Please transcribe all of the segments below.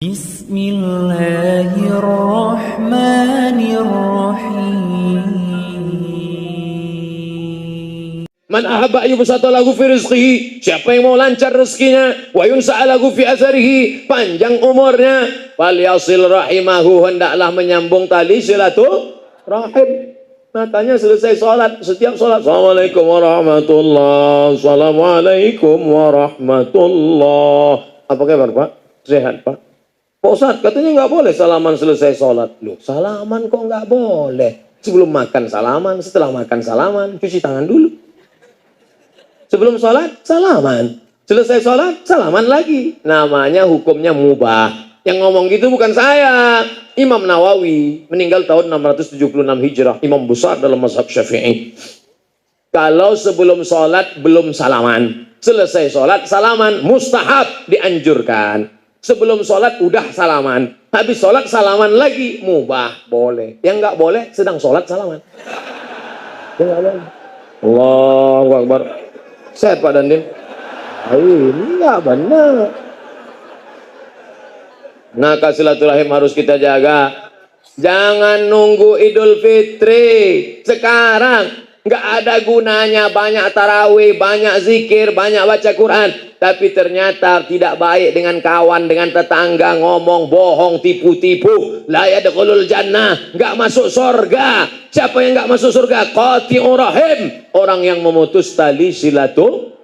Bismillahirrahmanirrahim. Man ahabba yubsata lahu fi rizqihi, siapa yang mau lancar rezekinya, wa yunsa'a lahu fi atharihi, panjang umurnya, falyasil rahimahu, hendaklah menyambung tali silaturahim. Makanya selesai sholat, setiap sholat, assalamualaikum warahmatullah, assalamualaikum warahmatullah. Apa kabar Pak? Sehat Pak? Pak Ustadz katanya nggak boleh salaman selesai sholat. Loh, salaman kok nggak boleh? Sebelum makan salaman, setelah makan salaman, cuci tangan dulu. Sebelum sholat, salaman. Selesai sholat, salaman lagi. Namanya hukumnya mubah. Yang ngomong gitu bukan saya. Imam Nawawi meninggal tahun 676 Hijrah. Imam besar dalam mazhab Syafi'i. Kalau sebelum sholat belum salaman, selesai sholat salaman, mustahab, dianjurkan. Sebelum sholat udah salaman, habis sholat salaman lagi, mubah, boleh. Yang nggak boleh sedang sholat salaman. Yang nggak boleh. Allahu Akbar. Sehat Pak Dandim? Ini nggak benar. Maka silaturahim harus kita jaga. Jangan nunggu Idul Fitri. Sekarang nggak ada gunanya banyak tarawih, banyak zikir, banyak baca Quran, tapi ternyata tidak baik dengan kawan, dengan tetangga, ngomong bohong, tipu-tipu. La yadkhulul jannah, nggak masuk surga. Siapa yang nggak masuk surga? Qati'ur rahim, orang yang memutus tali silaturahim.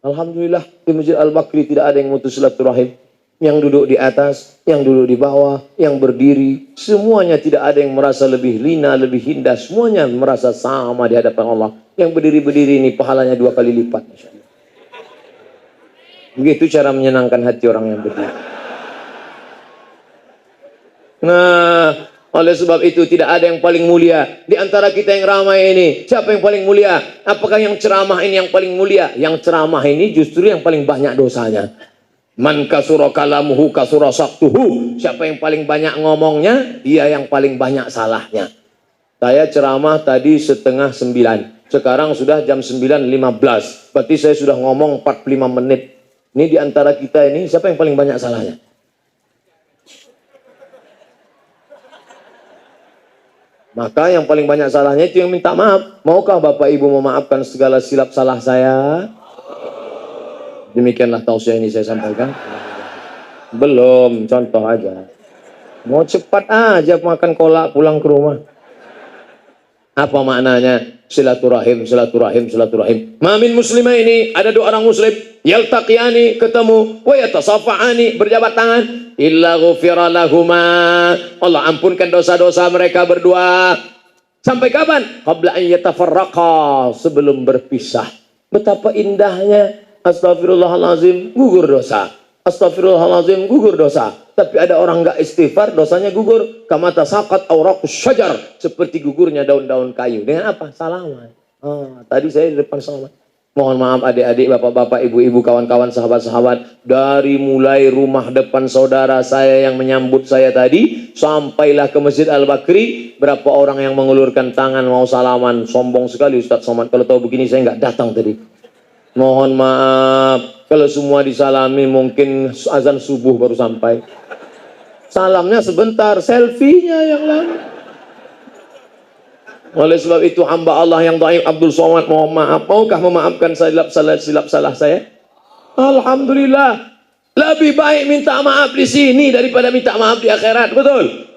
Alhamdulillah di Masjid Al-Bakri tidak ada yang memutus silaturahim. Yang duduk di atas, yang duduk di bawah, yang berdiri, semuanya tidak ada yang merasa lebih lina, lebih indah. Semuanya merasa sama di hadapan Allah. Yang berdiri-berdiri ini pahalanya 2 kali lipat. Masya Allah. Begitu cara menyenangkan hati orang yang berdiri. Nah, oleh sebab itu tidak ada yang paling mulia di antara kita yang ramai ini. Siapa yang paling mulia? Apakah yang ceramah ini yang paling mulia? Yang ceramah ini justru yang paling banyak dosanya. Man kasura kalamuhu kasura saktuhu. Siapa yang paling banyak ngomongnya, dia yang paling banyak salahnya. Saya ceramah tadi 8:30. Sekarang sudah jam 9:15. Berarti saya sudah ngomong 45 menit. Ini di antara kita ini siapa yang paling banyak salahnya? Maka yang paling banyak salahnya itu yang minta maaf. Maukah Bapak Ibu memaafkan segala silap salah saya? Demikianlah tausiah ini saya sampaikan. Belum, contoh aja. Mau cepat aja makan kolak pulang ke rumah. Apa maknanya? Silaturahim, silaturahim, silaturahim. Mamin muslimah ini ada 2 orang muslim, yaltaqiyani, ketemu, wa yatasafa'ani, berjabat tangan, illa ghufira lahuma, Allah ampunkan dosa-dosa mereka berdua. Sampai kapan? Qabla an yatafarraqa, sebelum berpisah. Betapa indahnya. Astagfirullahalazim, gugur dosa. Astagfirullahalazim, gugur dosa. Tapi ada orang nggak istighfar, dosanya gugur. Kamata sakat auraqus syajar, seperti gugurnya daun-daun kayu. Dengan apa? Salaman. Tadi saya di depan salaman. Mohon maaf adik-adik, bapak-bapak, ibu-ibu, kawan-kawan, sahabat-sahabat. Dari mulai rumah depan saudara saya yang menyambut saya tadi, sampailah ke Masjid Al-Bakri, berapa orang yang mengulurkan tangan mau salaman. Sombong sekali Ustadz Somad, kalau tahu begini saya nggak datang tadi. Mohon maaf, kalau semua disalami mungkin azan subuh baru sampai. Salamnya sebentar, selfie-nya yang lama. Oleh sebab itu hamba Allah yang dhaif Abdul Somad mohon maaf. Maukah memaafkan silap salah saya? Alhamdulillah. Lebih baik minta maaf di sini daripada minta maaf di akhirat, betul?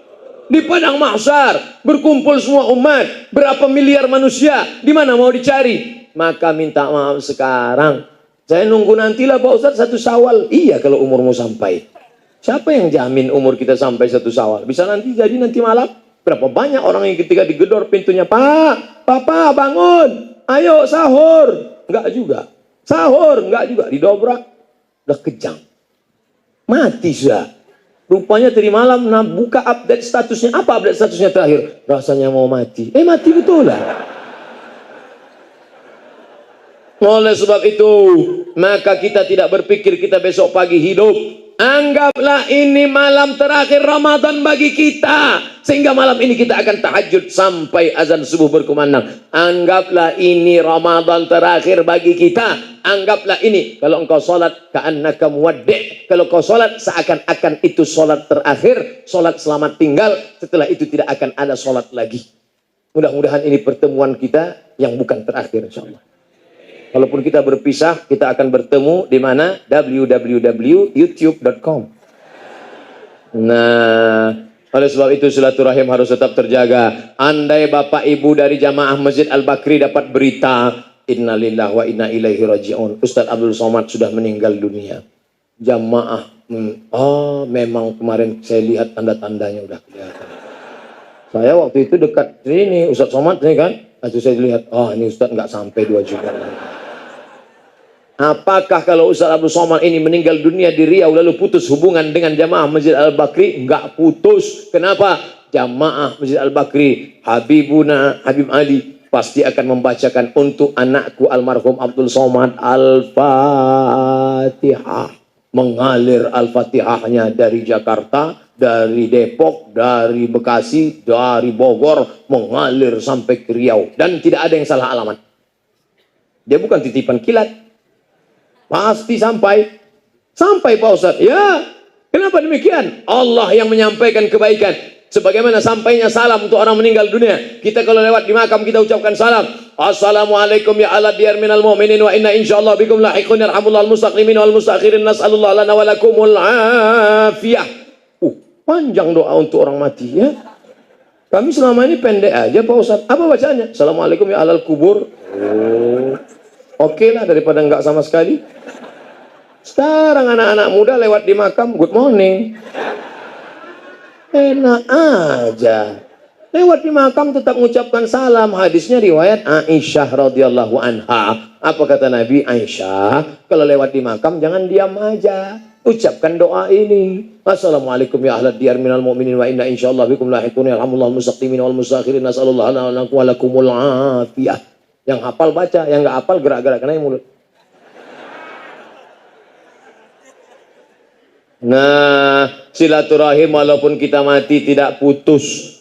Di padang mahsyar berkumpul semua umat, berapa miliar manusia, di mana mau dicari? Maka minta maaf sekarang. Saya nunggu nantilah Pak Ustadz 1 Syawal. Iya kalau umurmu sampai. Siapa yang jamin umur kita sampai 1 Syawal? Bisa nanti jadi nanti malam. Berapa banyak orang yang ketika digedor pintunya, Pak, Papa bangun, ayo sahur. Enggak juga. Sahur, enggak juga. Didobrak. Udah kejang. Mati sudah. Rupanya tadi malam buka update statusnya. Apa update statusnya terakhir? Rasanya mau mati. Mati betul lah. Oleh sebab itu, maka kita tidak berpikir kita besok pagi hidup. Anggaplah ini malam terakhir Ramadan bagi kita. Sehingga malam ini kita akan tahajud sampai azan subuh berkumandang. Anggaplah ini Ramadan terakhir bagi kita. Anggaplah ini. Kalau engkau sholat ka'annaka muwaddi'. Kalau kau sholat seakan-akan itu sholat terakhir. Sholat selamat tinggal. Setelah itu tidak akan ada sholat lagi. Mudah-mudahan ini pertemuan kita yang bukan terakhir, insyaAllah. Walaupun kita berpisah, kita akan bertemu di mana? www.youtube.com. Nah, oleh sebab itu silaturahim harus tetap terjaga. Andai Bapak Ibu dari jamaah Masjid Al-Bakri dapat berita, innalillahi wa inna ilaihi raji'un, Ustaz Abdul Somad sudah meninggal dunia. Jamaah, memang kemarin saya lihat tanda-tandanya udah kelihatan. Saya waktu itu dekat sini, Ustaz Somad ini kan, itu saya lihat, ini Ustaz nggak sampai 2 juta. Apakah kalau Ustaz Abdul Somad ini meninggal dunia di Riau lalu putus hubungan dengan jamaah Masjid Al-Bakri? Enggak putus. Kenapa? Jamaah Masjid Al-Bakri, Habib Ali pasti akan membacakan untuk anakku almarhum Abdul Somad Al-Fatihah. Mengalir Al-Fatihahnya dari Jakarta, dari Depok, dari Bekasi, dari Bogor, mengalir sampai ke Riau. Dan tidak ada yang salah alamat. Dia bukan titipan kilat. Pasti sampai Pak Ustaz. Ya, kenapa demikian? Allah yang menyampaikan kebaikan. Sebagaimana sampainya salam untuk orang meninggal dunia. Kita kalau lewat di makam kita ucapkan salam. Assalamualaikum ya ala diyar minal mu'minin wa inna insyaallah bikum lahiqun yarhamullah al-mustaqimin wal mustakhirin nas'alullah lana wa lakumul afiyah. Panjang doa untuk orang mati ya. Kami selama ini pendek aja Pak Ustaz. Apa bacanya? Assalamualaikum ya alal kubur. Oke lah daripada enggak sama sekali. Sekarang anak-anak muda lewat di makam, good morning. Enak aja. Lewat di makam tetap mengucapkan salam. Hadisnya riwayat Aisyah radhiyallahu anha. Apa kata Nabi? Aisyah, kalau lewat di makam jangan diam aja. Ucapkan doa ini. Assalamualaikum ya ahlad diyar minal mu'minin wa inna insyaallah bikum lahiqun yarhamullah mustaqimin wal mustakhirin nas'alullah lana wa lakumul afiyah. Yang hafal baca, yang nggak hafal gerak-gerakkan aja mulut. Nah, silaturahim walaupun kita mati tidak putus.